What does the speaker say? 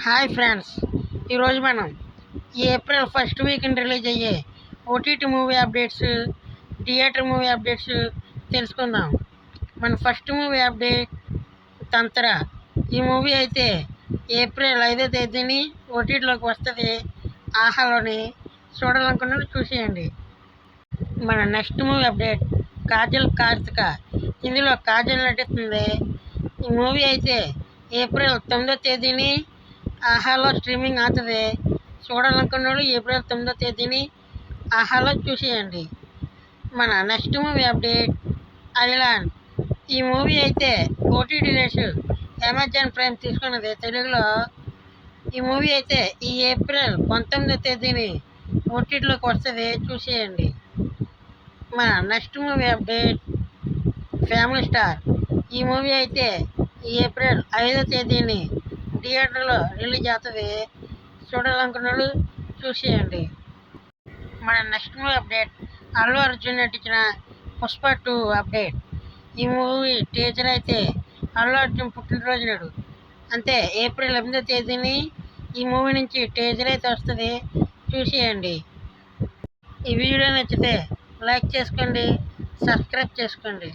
Hi friends, ఈరోజు మనం April first వీక్ని release అయ్యే OTT movie updates, theatre movie updates తెలుసుకుందాం. మన ఫస్ట్ మూవీ అప్డేట్ తంత్ర. ఈ మూవీ అయితే ఏప్రిల్ 5వ తేదీని ఓటీటీలోకి వస్తుంది. ఆహాలోని చూడాలనుకున్నది చూసేయండి. మన next movie update Kajal Karthika. ఇందులో కాజల్ నటిస్తుంది. ఈ మూవీ అయితే ఏప్రిల్ 9వ తేదీని ఆహాలో స్ట్రీమింగ్ అవుతుంది. చూడాలనుకున్న వాళ్ళు ఏప్రిల్ 9వ తేదీని ఆహాలో చూసేయండి. మన నెక్స్ట్ మూవీ అప్డేట్ ఐలాండ్. ఈ మూవీ అయితే ఓటీటీ రేస్ అమెజాన్ ప్రైమ్ తీసుకున్నది తెలుగులో. ఈ మూవీ అయితే ఈ ఏప్రిల్ 19వ తేదీని ఓటీటీలోకి వస్తుంది, చూసేయండి. మన next movie update family star. ఈ మూవీ అయితే ఈ ఏప్రిల్ 5వ తేదీని థియేటర్లో రిలీజ్ అవుతుంది. చూడాలనుకున్న వాళ్ళు చూసేయండి. మన next movie update Allu Arjun నటించిన పుష్ప 2 అప్డేట్. ఈ మూవీ టీజర్ అయితే అల్లు అర్జున్ పుట్టినరోజు నాడు, అంతే ఏప్రిల్ 8వ తేదీని ఈ మూవీ నుంచి టీజర్ అయితే వస్తుంది, చూసేయండి. ఈ వీడియో నచ్చితే లైక్ చేసుకోండి, సబ్స్క్రైబ్ చేసుకోండి.